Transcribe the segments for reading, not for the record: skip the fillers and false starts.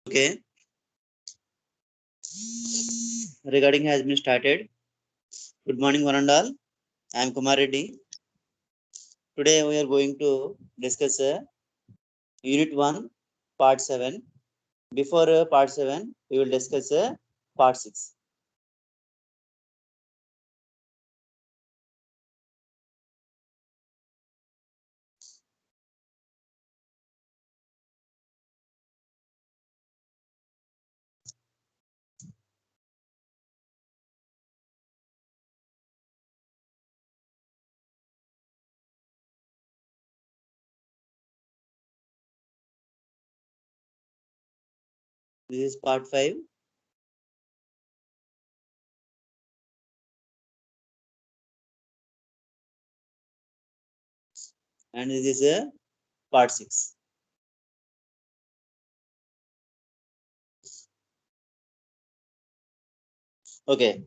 Okay, recording has been started. Good morning, one and all. I am Kumar Reddy. Today we are going to discuss Unit 1, Part 7. Before Part 7, we will discuss Part 6. This is Part 5. And this is Part 6. Okay,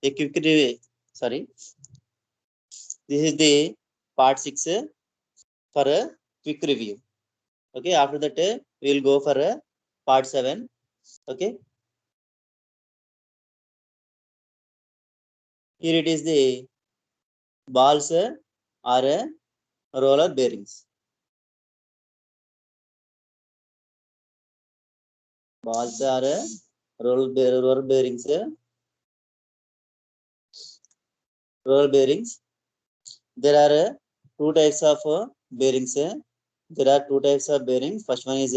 a quick review. Sorry, this is the Part 6 for a quick review. Okay, after that we will go for Part 7. Okay, here it is the balls are roller bearings. Balls are roller bearings. Roller bearings. There are two types of bearings. There are two types of bearings. First one is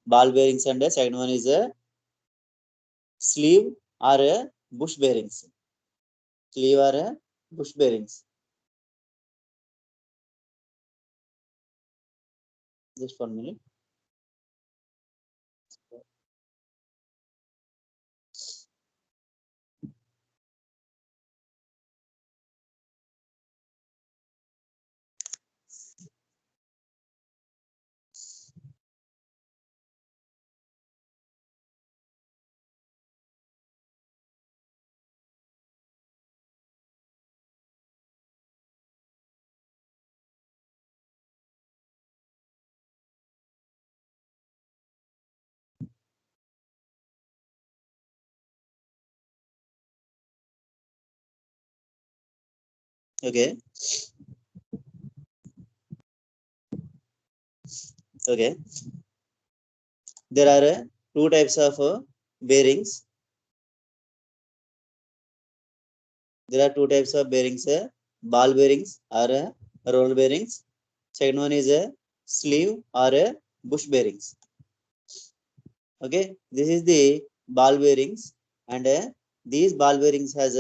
ball bearings and the second one is sleeve or bush bearings. Sleeve or bush bearings. Just 1 minute. Okay. Okay. There are two types of bearings. There are two types of bearings. Ball bearings or roll bearings. Second one is a sleeve or a bush bearings. Okay, this is the ball bearings, and these ball bearings has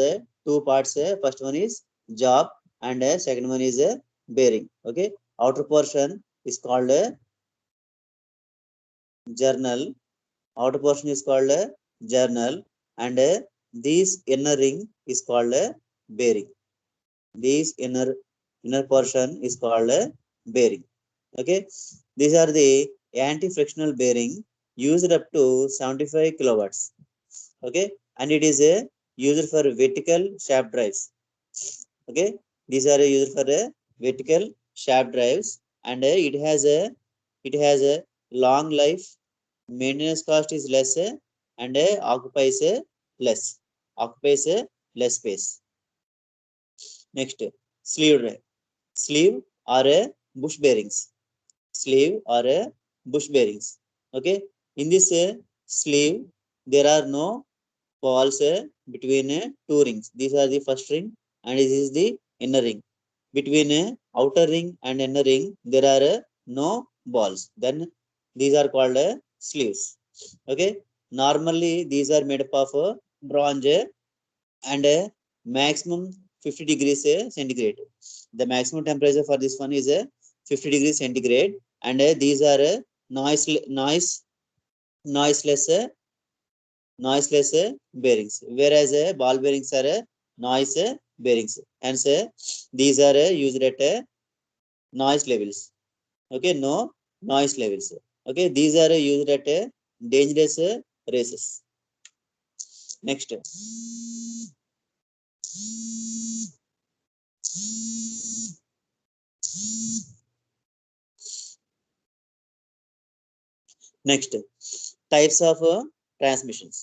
two parts. First one is job, and second one is bearing. Okay, outer portion is called journal. Outer portion is called journal, and this inner ring is called bearing. This inner portion is called bearing. Okay, these are the anti-frictional bearing used up to 75 kilowatts. Okay, and it is a used for vertical shaft drives. Okay, these are used for vertical shaft drives, and it has a long life. Maintenance cost is less, and occupies less occupies less space. Next, sleeve drive. Sleeve or bush bearings. Sleeve or bush bearings. Okay, in this sleeve there are no balls between two rings. These are the first ring, and this is the inner ring. Between outer ring and inner ring there are no balls. Then these are called sleeves. Okay, normally these are made up of bronze and maximum 50 degrees centigrade. The maximum temperature for this one is 50 degrees centigrade, and these are noiseless noiseless bearings, whereas ball bearings are noise bearings. Hence, these are used at noise levels. Okay, no noise levels. Okay, these are used at dangerous races. Next, Next, types of transmissions.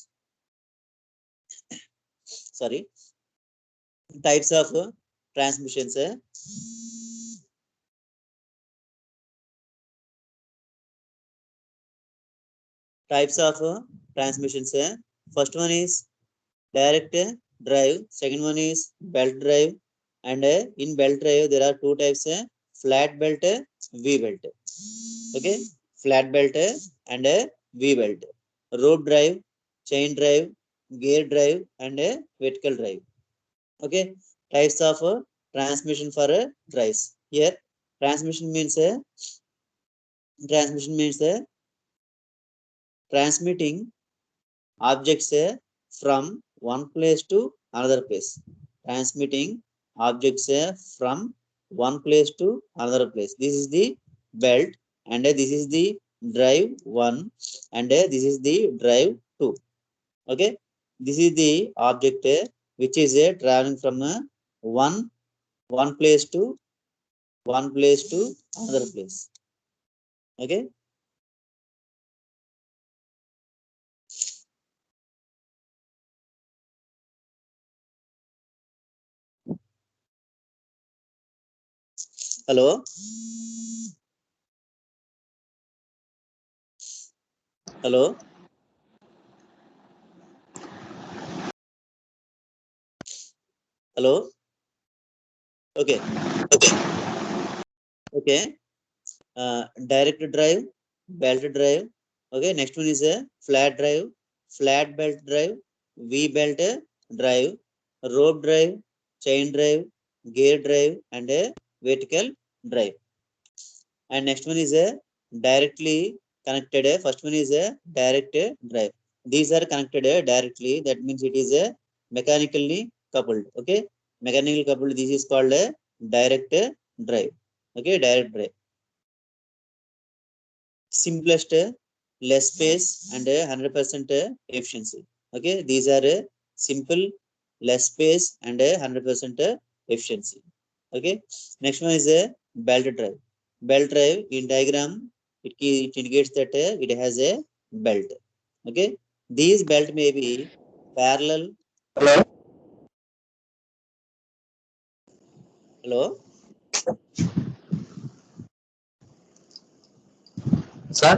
Sorry, types of transmissions. Types of transmissions. First one is direct drive. Second one is belt drive. And in belt drive, there are two types: flat belt, V belt. Okay, flat belt and V belt. Rope drive, chain drive, gear drive, and vertical drive. Okay, types of transmission for drives. Here, transmission means transmitting objects from one place to another place. Transmitting objects from one place to another place. This is the belt, and this is the drive 1, and this is the drive 2. Okay, this is the object which is traveling from one one place to another place. Okay. Hello. Hello. Hello. Okay. Okay. Direct drive, belt drive. Okay. Next one is a flat drive, flat belt drive, V belt drive, rope drive, chain drive, gear drive, and a vertical drive. And next one is a directly connected. First one is a direct drive. These are connected directly. That means it is a mechanically coupled. Okay, mechanically coupled. This is called a direct drive. Okay, direct drive. Simplest, less space, and 100% efficiency. Okay, these are simple, less space, and 100% efficiency. Okay, next one is a belt drive. Belt drive in diagram, it indicates that it has a belt. Okay, these belt may be parallel. Hello, Hello. sir.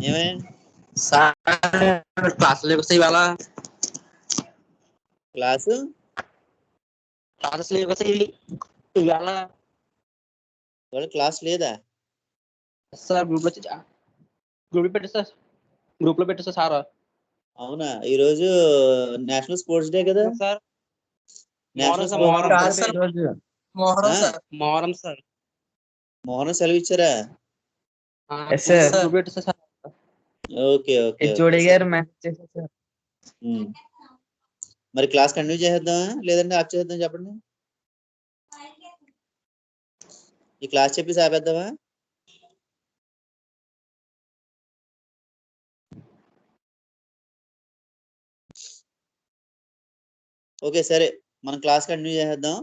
ఏమైనా Sir, class लेको सही वाला class classes लेको सही वाला వాళ్ళ class లేదా? Sir group పెట్టి sir group లో పెట్టి సార్ అవునా, ఈరోజు నేషనల్ స్పోర్ట్స్ డే కదా. సార్ నేషనల్ మోహరం సార్ మోహన్ సెలవు ఇచ్చారా? గ్రూప్ పెట్టి సార్ ఓకే ఓకే హెచ్ఓడి గారు మెసేజ్ చేశారు సార్. మరి క్లాస్ కంటిన్యూ చేద్దామా లేదంటే ఆఫ్ చేద్దాం చెప్పండి. ఈ క్లాస్ చెప్పి ఆపేద్దామా? ఓకే సరే, మనం క్లాస్ కంటిన్యూ చేద్దాం.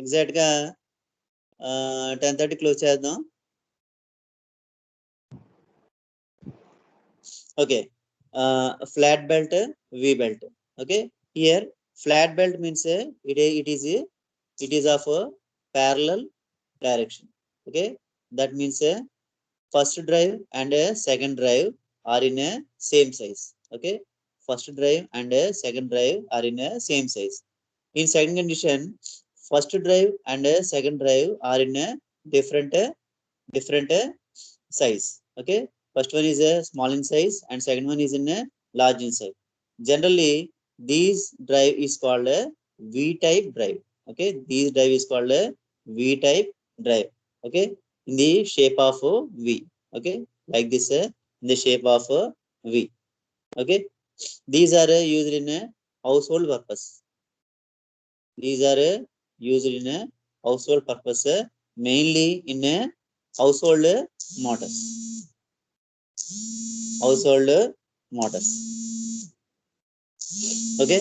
ఎగ్జాక్ట్ గా 10:30 క్లోజ్ చేద్దాం. Okay, flat belt, V belt. Okay, here flat belt means it is of a parallel direction. Okay, that means first drive and second drive are in a same size. Okay, first drive and second drive are in a same size. In second condition, first drive and second drive are in a different size. Okay, first one is a small in size and second one is in a large in size. Generally, these drive is called a V type drive. Okay, these drive is called a V type drive. Okay, in the shape of V. Okay, like this in the shape of V. Okay, these are used in a household purpose. These are used in a household purpose, mainly in a household motors. Household motors. Okay,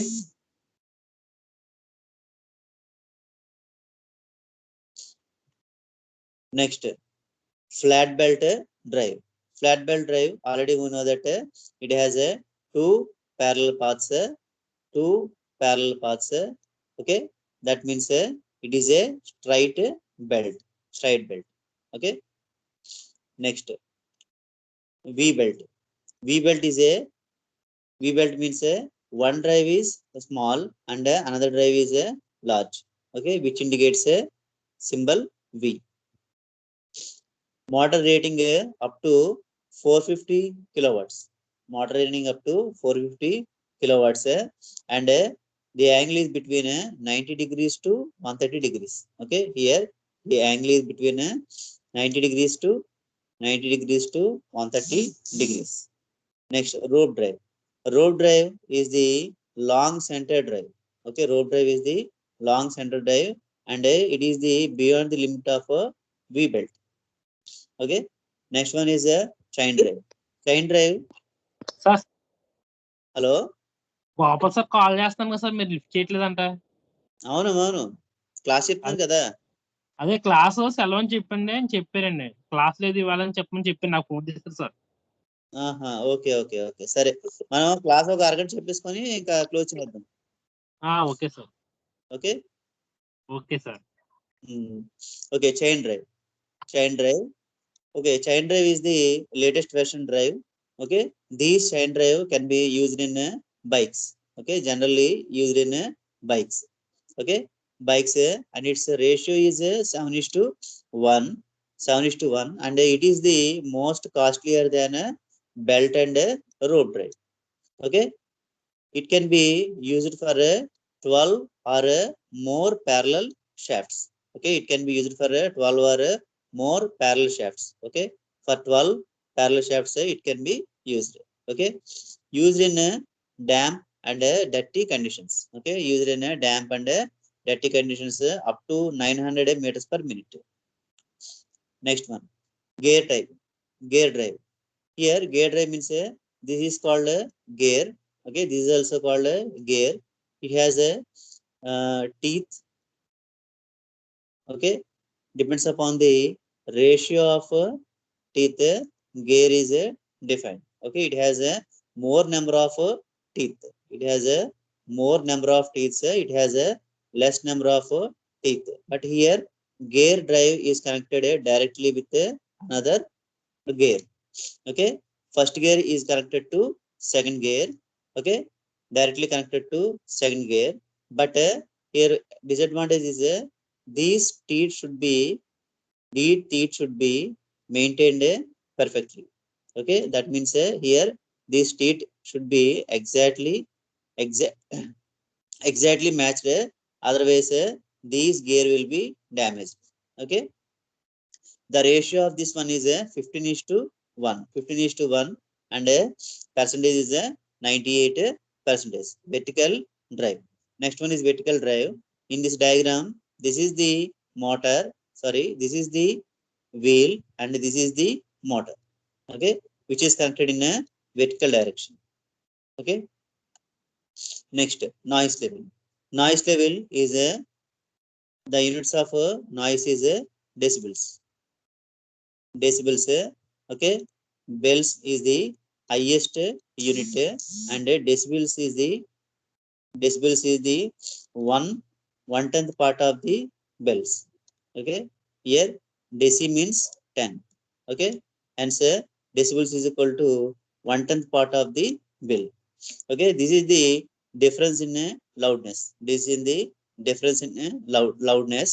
Next, flat belt drive. Flat belt drive, already we know that it has a two parallel paths. Two parallel paths. Okay, that means it is a straight belt. Straight belt. Okay. Next, V belt. V belt is a V belt means one drive is small and another drive is large. Okay, which indicates a symbol V. Motor rating up to 450 kilowatts. Motor rating up to 450 kilowatts and the angle is between 90 degrees to 130 degrees. Okay, here the angle is between 90 degrees to 130 degrees. Next, rope drive. Rope drive is the long center drive. Okay, rope drive is the long center drive and it is the beyond the limit of V belt. Okay, next one is a chain drive. Chain drive. Sir hello, Gopal sir call చేస్తాను కదా sir, మీరు lift చేయట్లేదంట. అవును అవును, class చెప్తాను కదా. అదే class సెలవు అని చెప్పండి అని చెప్పారండి. క్లాస్ లేదు ఇవ్వాలని చెప్పమని చెప్పి నాకు ఫోన్ చేస్తారు సార్. ఆహా, ఓకే ఓకే ఓకే, సరే, మనం క్లాస్ ఒక అరగంట చెప్పేసుకొని ఇంకా క్లోజ్ చేద్దాం. Okay sir. Okay okay sir. Okay, chain drive. Chain drive. Okay, chain drive is the latest version drive. Okay, these chain drive can be used in bikes. Okay, generally used in bikes. Okay, bikes and its ratio is 7:1. 7:1, and it is the most costlier than belt and rope drive. Okay, it can be used for 12 or more parallel shafts. Okay, it can be used for 12 or more parallel shafts. Okay, for 12 parallel shafts it can be used. Okay, used in damp and dirty conditions. Okay, used in damp and dirty conditions up to 900 meters per minute. Next one, gear type. Gear drive. Here gear drive means this is called gear. Okay, this is also called gear. It has a teeth. Okay, depends upon the ratio of teeth, gear is defined. Okay, it has a more number of teeth. It has a more number of teeth. It has a less number of teeth. But here gear drive is connected directly with another gear. Okay, first gear is connected to second gear. Okay, directly connected to second gear. But here disadvantage is these teeth should be maintained perfectly. Okay, that means here these teeth should be exactly matched. Otherwise these gear will be damaged. Okay, the ratio of this one is 15:1. 15:1, and percentage is 98%. Vertical drive. Next one is vertical drive. In this diagram, this is the motor. Sorry, this is the wheel, and this is the motor. Okay, which is connected in a vertical direction. Okay. Next, noise level. Noise level is the units of noise is decibels. Decibels. Okay, bells is the highest unit, and decibels is the 1/10th part of the bells. Okay, here deci means 10. Okay, hence decibels is equal to 1/10th part of the bell. Okay, this is the difference in loudness. This is the difference in loudness.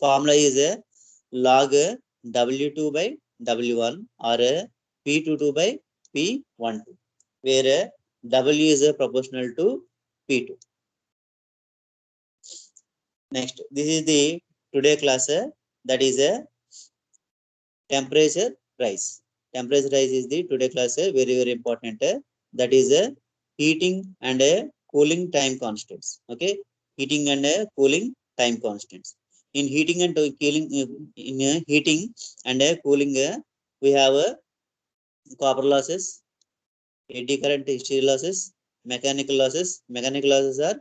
Formula is log W2 by W1 or P22 by P12, where W is proportional to P2. Next, this is the today class, that is a temperature rise. Temperature rise is the today class, very very important. That is a heating and cooling time constants. Okay, heating and cooling time constants. In heating and cooling, heating and cooling, we have copper losses, eddy current, history losses, mechanical losses. Mechanical losses are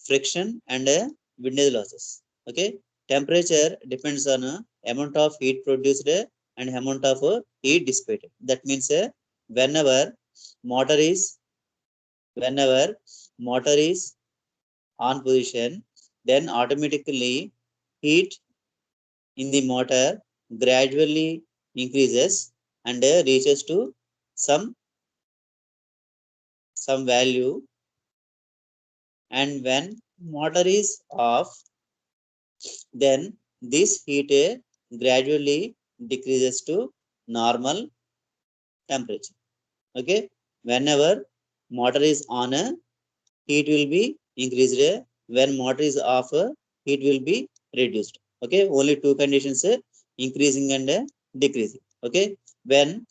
friction and windage losses. Okay, temperature depends on amount of heat produced and amount of heat dissipated. That means whenever motor is whenever motor is on position, then automatically heat in the motor gradually increases and reaches to some value, and when motor is off, then this heat gradually decreases to normal temperature. Okay, whenever motor is on, heat will be increased. When motor is off, heat will be reduced. Okay, only two conditions, increasing and decreasing. Okay, when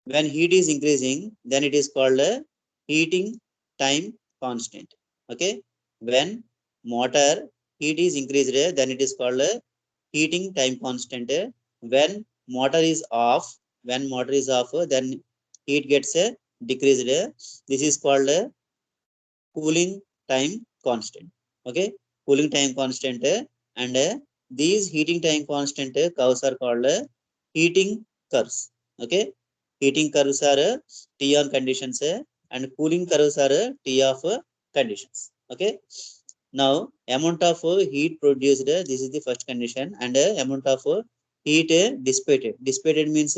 heat is increasing, then it is called a heating time constant. Okay, when motor heat is increased, then it is called a heating time constant. When motor is off, then heat gets decreased. This is called a cooling time constant. Okay, cooling time constant, and these heating time constant curves are called heating curves. Okay, heating curves are T on conditions, and cooling curves are T of conditions. Okay, now amount of heat produced, this is the first condition, and amount of heat dissipated means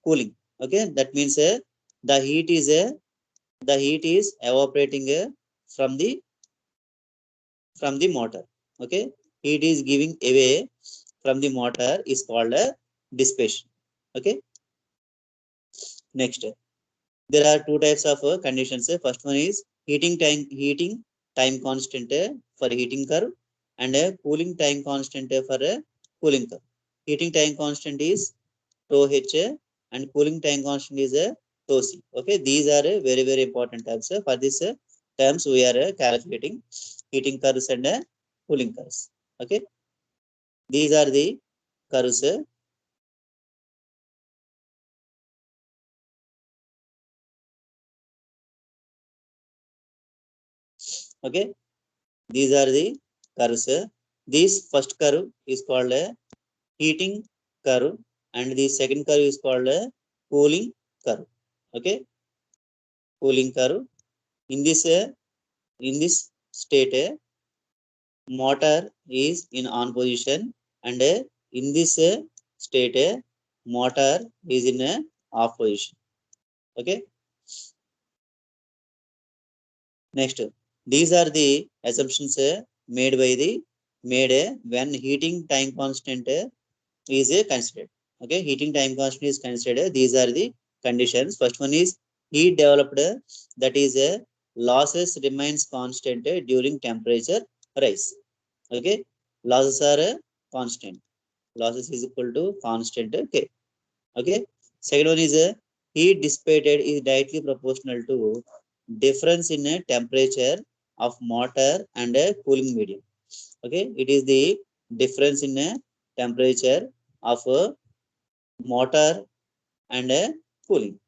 cooling. Okay, that means the heat is evaporating from the motor. Okay, heat is giving away from the motor is called dissipation. Okay, next, there are two types of conditions. First one is heating time constant for heating curve, and cooling time constant for cooling curve. Heating time constant is tau h, and cooling time constant is tau c. Okay, these are very very important terms. For this terms we are calculating heating curves and cooling curves. Okay, these are the curves. Okay, these are the curves. This first curve is called a heating curve, and the second curve is called a cooling curve. Okay, cooling curve. In this state, motor is in on position, and in this state, motor is in off position. Okay, next, these are the assumptions made by the when heating time constant is considered. Okay, heating time constant is considered. These are the conditions. First one is heat developed, that is losses remains constant during temperature rise. Okay, losses are constant. Losses is equal to constant K. Okay, second one is heat dissipated is directly proportional to difference in a temperature of motor and a cooling medium. Okay, it is the difference in a temperature of a motor and a cooling.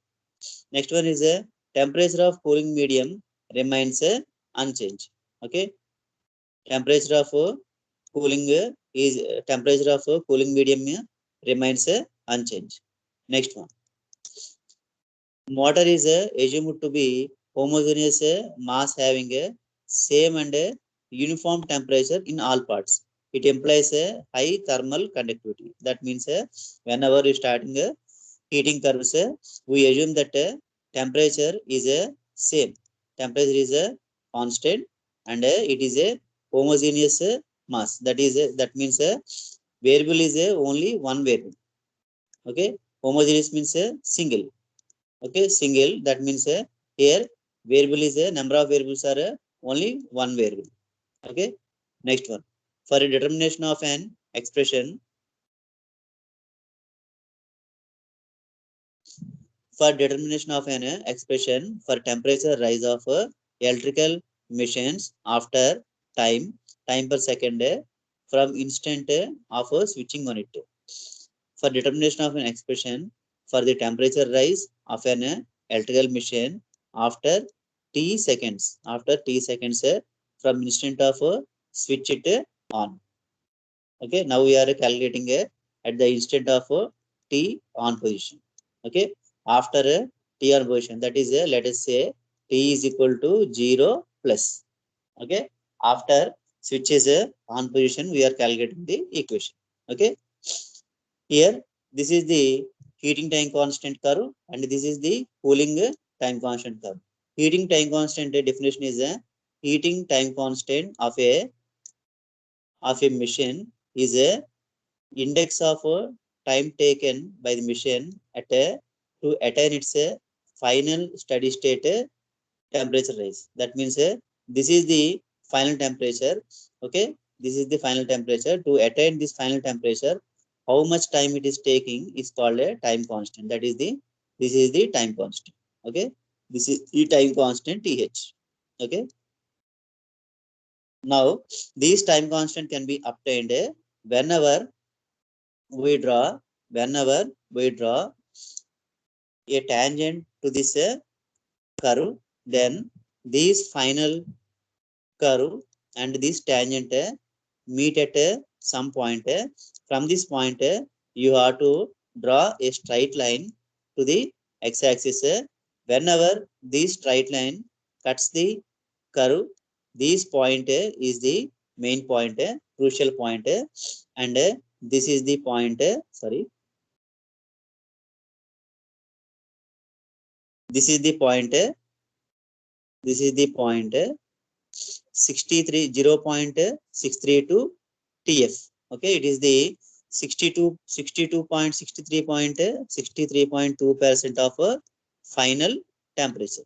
Next one is a temperature of cooling medium remains unchanged. Okay, temperature of cooling is temperature of cooling medium remains unchanged. Next one, motor is assumed to be homogeneous mass having a same and uniform temperature in all parts. It implies a high thermal conductivity. That means whenever you starting heating curves, we assume that temperature is a same. Temperature is a constant, and it is a homogeneous mass. That means variable is only one variable. Okay, homogeneous means single. Okay, single, that means here variable is a number of variables are only one variable. Okay, next one, for a determination of an expression, for determination of an expression for temperature rise of electrical machines after time per second from instant of switching on it. For determination of an expression for the temperature rise of an electrical machine after t seconds from instant of switch it on. Okay, now we are calculating a at the instant of T on position. Okay, after T on position, that is let us say T is equal to 0 plus. Okay, after switch is on position, we are calculating the equation. Okay, here this is the heating time constant curve and this is the cooling time constant curve. Heating time constant definition is a heating time constant of a machine is a index of time taken by the machine at a to attain its final steady state temperature rise. That means this is the final temperature. Okay, this is the final temperature. To attain this final temperature, how much time it is taking is called a time constant. That is the this is the time constant. Okay, this is the time constant TH. Okay, now these time constant can be obtained whenever we draw whenever we draw a tangent to this curve, then these final curve and this tangent meet at some point. From this point, you have to draw a straight line to the x-axis. Whenever this straight line cuts the curve, this point is the main point, crucial point, and this is the point. Sorry, this is the point. This is the point 63 0.632 TF. Okay, it is the 62.63.2% of final temperature.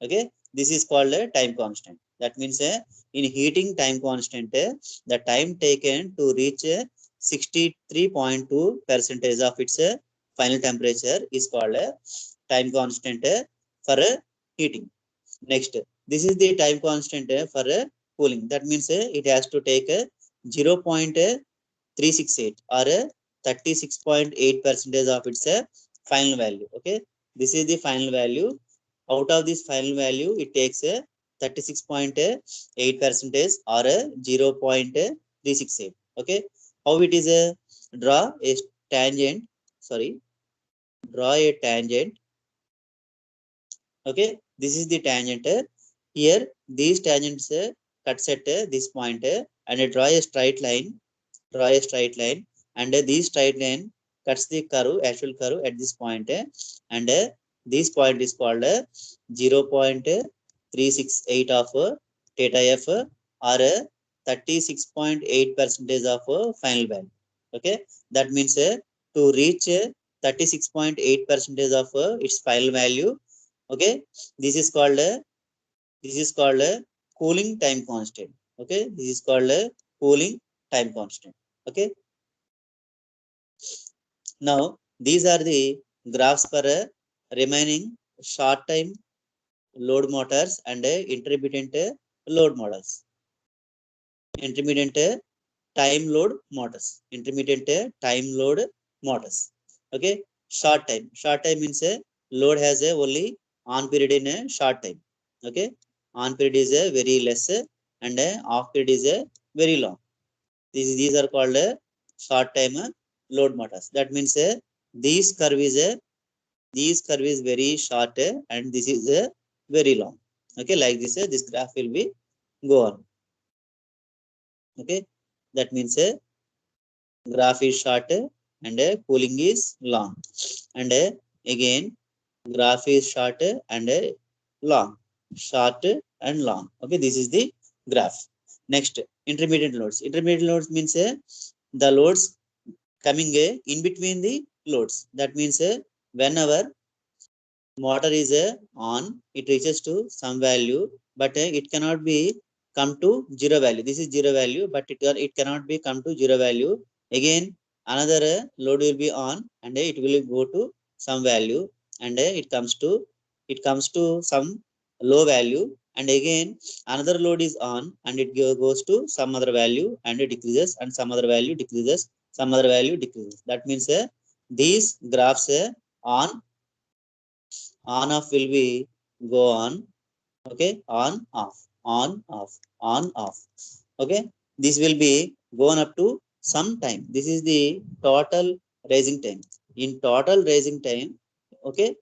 Okay, this is called a time constant. That means in heating time constant, the time taken to reach 63.2% of its final temperature is called a time constant for heating. Next, this is the time constant for cooling. That means it has to take 0.368 or 36.8% of its final value. Okay, this is the final value. Out of this final value, it takes 36.8% or 0.368. Okay, how it is draw a tangent. Sorry, draw a tangent. Okay, this is the tangent. Here, these tangents cuts at this point and draw a straight line. Draw a straight line, and this straight line cuts the curve, actual curve at this point, and this point is called 0.368 of theta f or 36.8% of final value. Okay, that means to reach 36.8% of its final value. Okay, this is called a cooling time constant. Okay, this is called a cooling time constant. Okay, now these are the graphs for remaining short time load motors and intermittent load models. Intermittent time load motors. Intermittent time load motors. Okay, short time. Short time means load has a only on period in a short time. Okay, on period is a very less and off period is a very long. These are called short time load motors. That means this curve is very short and this is very long. Okay, like this this graph will be go on. Okay, that means graph is short and cooling is long, and again graph is short and long, short and long. Okay, this is the graph. Next, intermediate loads. Intermediate loads means the loads coming in between the loads. That means whenever motor is on, it reaches to some value, but it cannot be come to zero value. This is zero value, but it cannot be come to zero value. Again, another load will be on, and it will go to some value, and it comes to some low value, and again another load is on, and it goes to some other value, and it decreases, and some other value decreases, some other value decreases. That means these graphs on off will be go on. Okay, on off, on off, on off. Okay, this will be going up to some time. This is the total rising time. In total rising time, okay,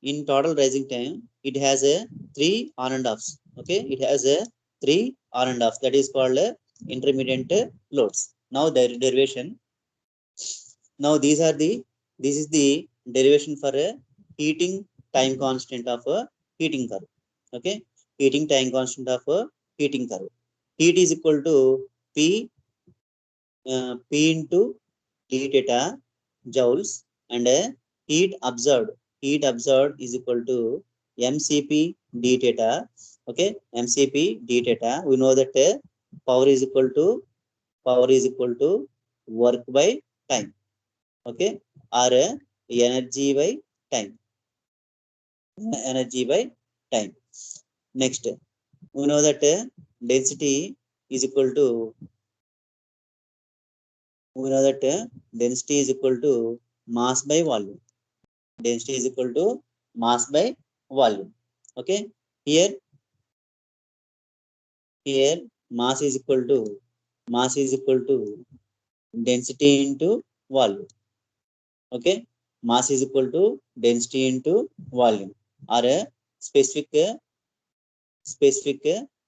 in total rising time, it has a 3 on and offs. Okay, it has a 3 on and offs. That is called intermittent loads. Now the derivation. Now this is the derivation for a heating time constant of a heating curve. Okay, heating time constant of a heating curve. Heat is equal to P into d theta joules, and heat observed is equal to mcp d theta. Okay, mcp d theta. We know that power is equal to work by time. Okay, or energy by time. Energy by time. Next, we know that density is equal to density is equal to mass by volume. Density is equal to mass by volume. Okay, here mass is equal to density into volume. Okay, mass is equal to density into volume, or a specific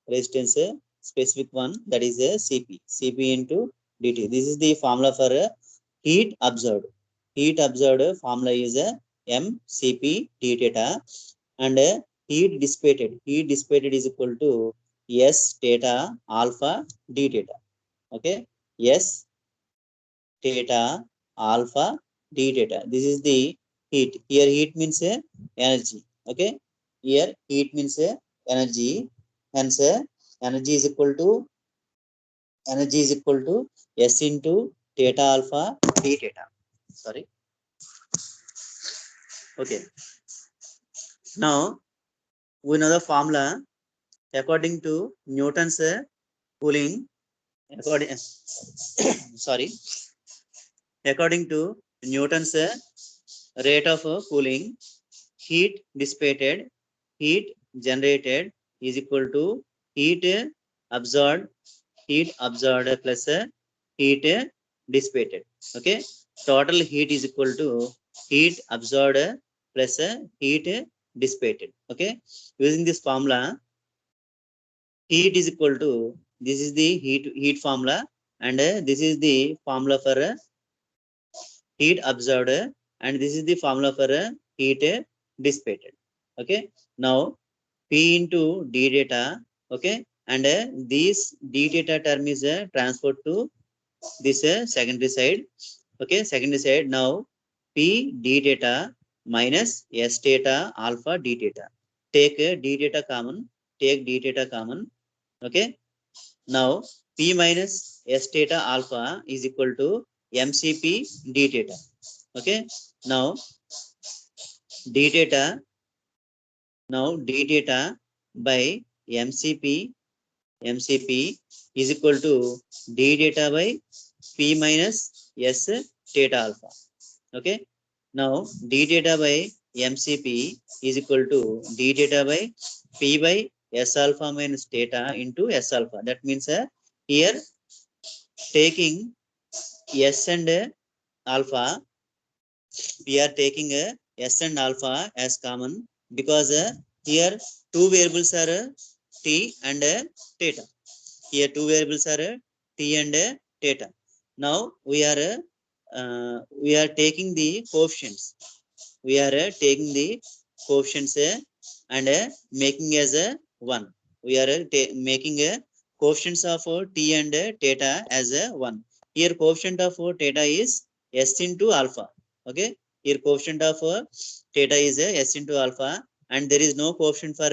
resistance, specific one, that is a Cp into dt. This is the formula for heat observed. Heat observed formula is mcp d theta, and heat dissipated is equal to s theta alpha d theta. Okay, s theta alpha d theta. This is the heat. Here heat means energy. Okay, here heat means energy. Hence energy is equal to s into theta alpha d theta. Sorry. Okay. Now we know the formula according to Newton's cooling. According to Newton's rate of cooling, heat dissipated, heat generated is equal to heat absorbed plus heat dissipated. Okay, total heat is equal to heat absorbed plus heat dissipated. Okay, using this formula, heat is equal to, this is the heat formula, and this is the formula for heat absorbed, and this is the formula for heat dissipated. Okay, now P into d theta. Okay, and this d theta term is transferred to this secondary side. Okay, secondary side. Now P d theta minus s theta alpha d theta. Take d theta common. Okay, now P minus s theta alpha is equal to mcp d theta. Okay, now d theta by mcp is equal to d theta by P minus s theta alpha. Okay, now d theta by mcp is equal to d theta by P by s alpha minus theta into s alpha. That means here taking s and alpha, we are taking s and alpha as common, because here two variables are t and theta. Here two variables are t and theta. Now we are taking the coefficients. We are taking the coefficients and making as a 1. We are making a coefficients of t and theta as a 1. Here coefficient of theta is s into alpha. Okay, here coefficient of theta is s into alpha, and there is no coefficient for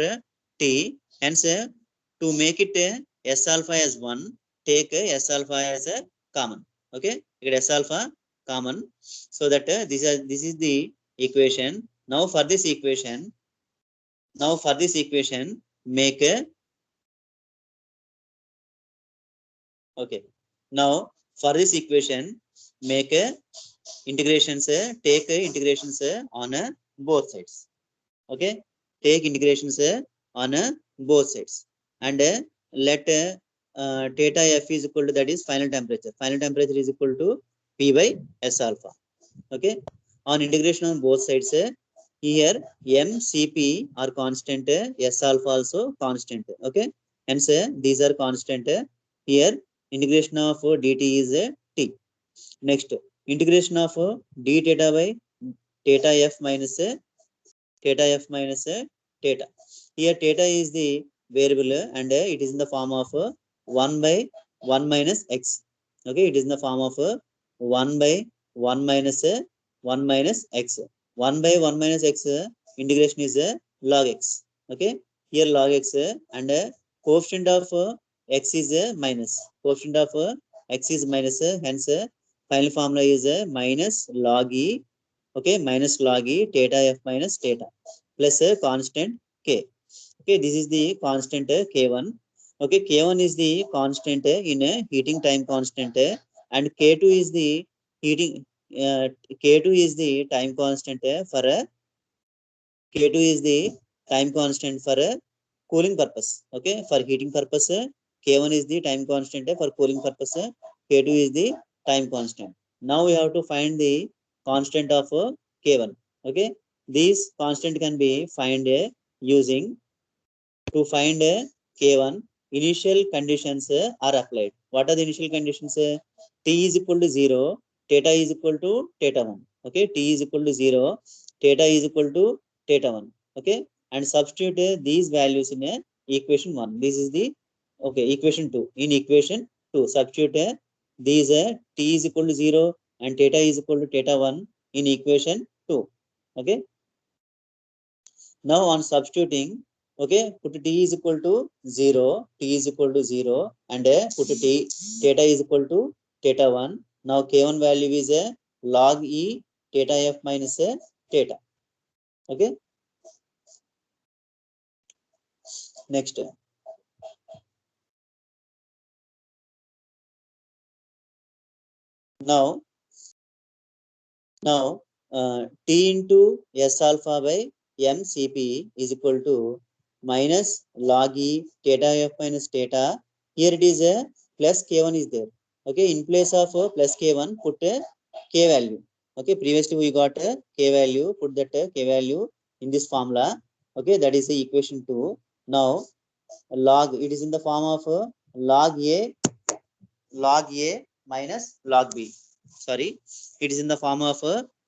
t. Hence to make it s alpha as 1, take s alpha as a common. Okay, get s alpha common, so that this is the equation. Now for this equation, make a, okay, now for this equation make a integrations, take integrations on both sides. Okay, take integrations on both sides, and let theta f is equal to, that is final temperature is equal to P by s alpha. Okay, on integration on both sides, here MCP are constant, S alpha also constant. Okay, hence these are constant. Here integration of dt is t. Next, integration of d theta by theta f minus theta f minus theta. Here theta is the variable and it is in the form of 1 by 1 minus x. Okay, it is in the form of 1 by 1 minus 1 minus x. 1 by 1 minus x integration is log x. Okay, here log x and coefficient of x is minus. Coefficient of x is minus, hence final formula is minus log e. Okay, minus log e theta f minus theta plus a constant k. Okay, this is the constant k1. Okay, k1 is the constant in a heating time constant, and k2 is the heating uh, k2 is the time constant for a k2 is the time constant for a cooling purpose. Okay, for heating purpose k1 is the time constant, for cooling purpose k2 is the time constant. Now we have to find the constant of k1. Okay, these constant can be find using to find k1 initial conditions are applied. What are the initial conditions? T is equal to 0, theta is equal to theta 1. Okay, t is equal to 0, theta is equal to theta 1. Okay, and substitute these values in equation 1. This is the okay equation 2. In equation 2 substitute these t is equal to 0 and theta is equal to theta 1 in equation 2. Okay, now on substituting, okay, put t is equal to 0, t is equal to 0 and put t theta is equal to theta 1. Now k1 value is log e theta f minus theta. Okay, next, now t into s alpha by mcp is equal to minus log e theta f minus theta. Here it is a plus k1 is there. Okay, in place of plus k1 put a k value. Okay, previously we got a k value, put that k value in this formula. Okay, that is the equation 2. Now log, it is in the form of log a minus log b. Sorry, it is in the form of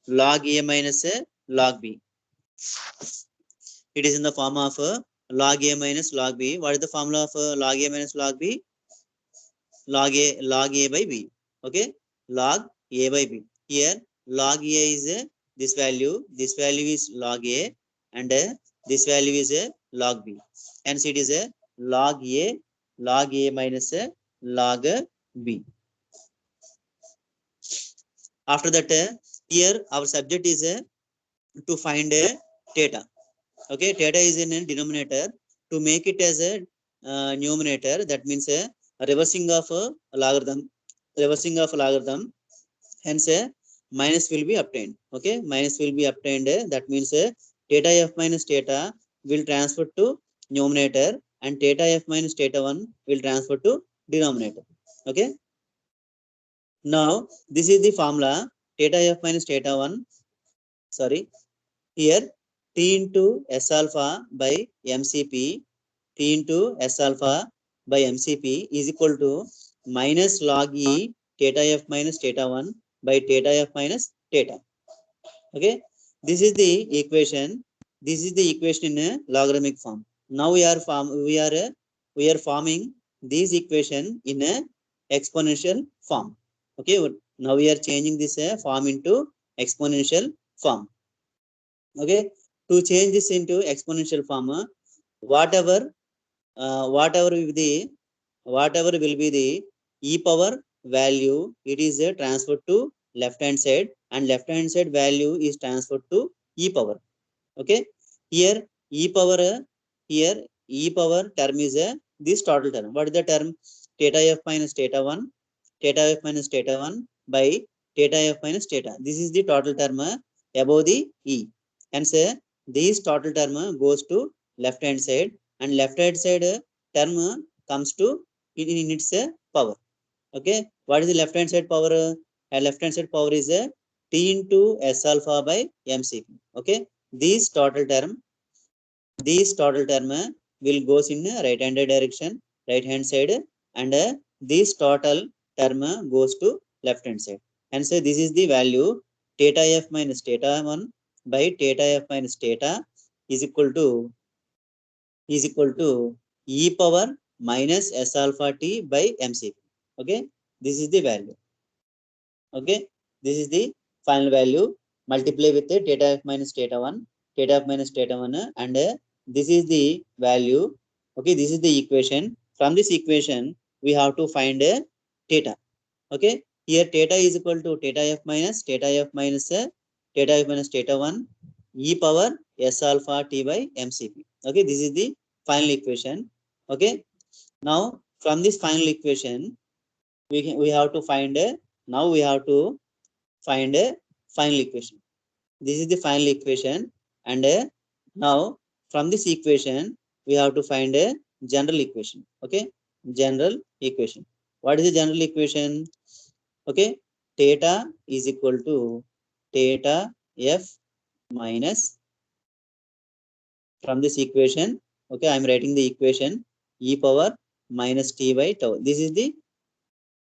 log a minus log b. It is in the form of log a minus log b. What is the formula of log a minus log b? Log a by b. Okay, log a by b. Here log a is this value, this value is log a, and this value is log b. Hence it is a log a minus log b. After that, here our subject is to find theta. Okay, theta is in a denominator. To make it as a numerator, that means reversing of logarithm, reversing of logarithm. Hence minus will be obtained. Okay, minus will be obtained. That means theta f minus theta will transfer to numerator, and theta f minus theta 1 will transfer to denominator. Okay, now this is the formula theta f minus theta 1. Sorry, here t into s alpha by mcp, t into s alpha by mcp is equal to minus log e theta f minus theta 1 by theta f minus theta. Okay, this is the equation. This is the equation in a logarithmic form. Now we are forming this equation in a exponential form. Okay, now we are changing this form into exponential form. Okay, to change this into exponential form, whatever whatever will be the whatever will be the e power value, it is transferred to left hand side, and left hand side value is transferred to e power. Okay, here e power here e power term is this total term. What is the term? Theta f minus theta 1, theta f minus theta 1 by theta f minus theta. This is the total term above the e. Hence this total term goes to left hand side, and left hand side term comes to in its power. Okay, what is the left hand side power? Left hand side power is T into S alpha by MCP. Okay, these total term will goes in right hand direction, right hand side, and this total term goes to left hand side. And so this is the value theta f minus theta 1 by theta f minus theta is equal to e power minus S alpha t by MCP. Okay, this is the value. Okay, this is the final value. Multiply with the theta f minus theta 1, and this is the value. Okay, this is the equation. From this equation, we have to find a theta. Okay, here theta is equal to theta f minus theta 1 e power S alpha t by MCP. Okay, this is the final equation. Okay, now from this final equation, we have to find a final equation. This is the final equation, and now from this equation we have to find a general equation. Okay, general equation. What is the general equation? Okay, theta is equal to theta f minus, from this equation. Okay, I am writing the equation e power minus t by tau. This is the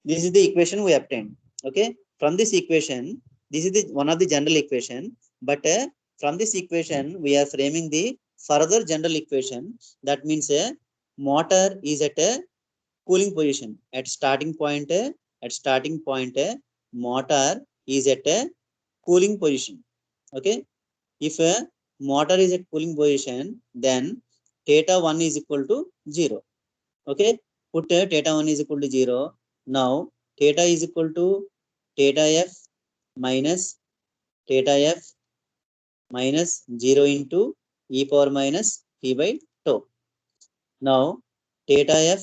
equation we obtained. Okay, from this equation, this is the one of the general equation, but from this equation we are framing the further general equation. That means motor is at a cooling position at starting point. Motor is at a cooling position. Okay, if a motor is at cooling position, then theta 1 is equal to 0. Okay, put theta 1 is equal to 0. Now theta is equal to theta f minus 0 into e power minus t by tau. Now theta f,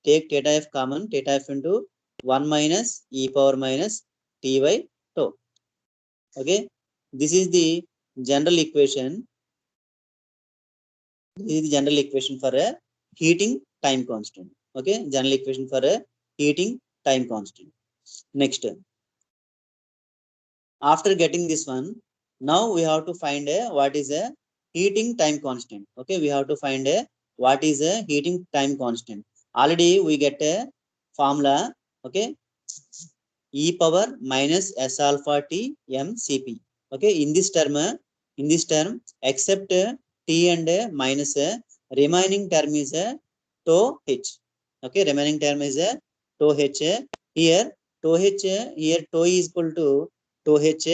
take theta f common, theta f into 1 minus e power minus t by tau. Okay, this is the general equation. This is the general equation for a heating time constant. Okay, general equation for a heating time constant. Next, after getting this one, now we have to find what is a heating time constant. Okay, we have to find what is a heating time constant. Already we get a formula. Okay, e power minus S alpha t MCP. Okay, in this term, except t and minus, remaining term is tau h. Okay, remaining term is tau h. Here tau h, here tau is equal to tau h.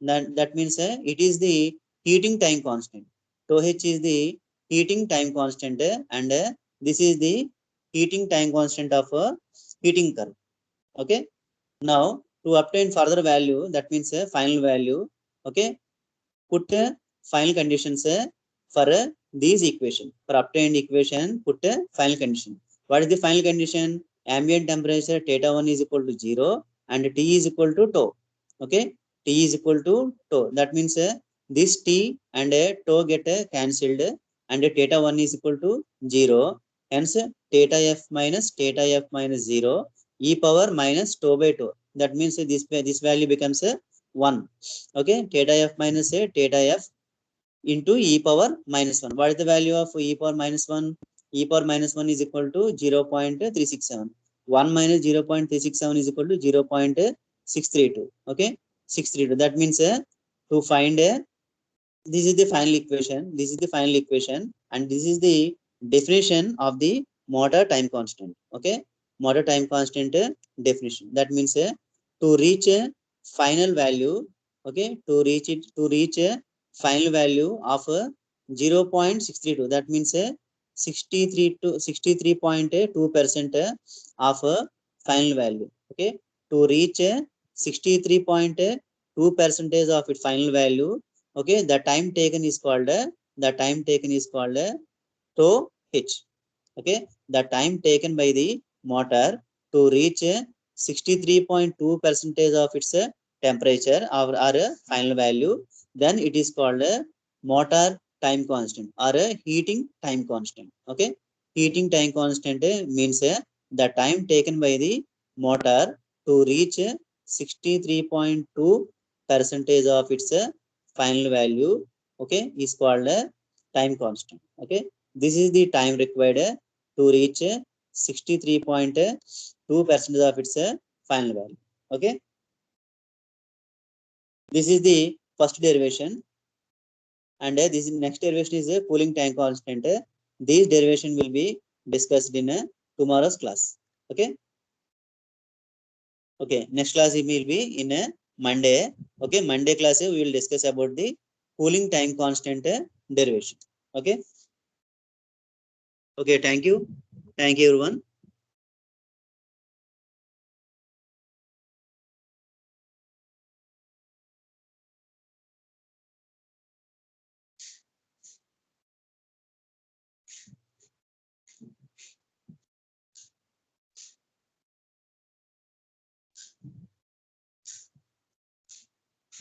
That means it is the heating time constant. Tau h is the heating time constant, and this is the heating time constant of heating curve. Okay, now to obtain further value, that means final value. Okay, put final conditions for these equation. For obtained equation, put final condition. What is the final condition? Ambient temperature theta 1 is equal to 0 and T is equal to tau. Okay, T is equal to tau. That means this T and tau get cancelled, and theta 1 is equal to 0. Hence theta f minus 0 e power minus tau by tau. That means this value becomes 1. Okay, theta f minus theta f into e power minus 1. What is the value of e power minus 1? E power minus 1 is equal to 0.367. 1 minus 0.367 is equal to 0.632. Okay, 632. That means to find this is the final equation. This is the final equation, and this is the definition of the motor time constant. Okay, motor time constant definition. That means to reach a final value. Okay, to reach a final value of 0.632. That means 63.2% of final value. Okay, to reach 63.2% of its final value. Okay, the time taken is called tau h. Okay, the time taken by the motor to reach 63.2% of its temperature or final value, then it is called motor time constant or heating time constant. Okay, heating time constant means the time taken by the motor to reach 63.2 percentage of its final value, okay, is called a time constant. Okay, this is the time required to reach 63.2% of its final value. Okay, this is the first derivation, and this next derivation is a cooling time constant. These derivation will be discussed in tomorrow's class. Okay. Okay, next class will be in Monday. Okay, Monday class we will discuss about the cooling time constant derivation. Okay. Okay, thank you everyone.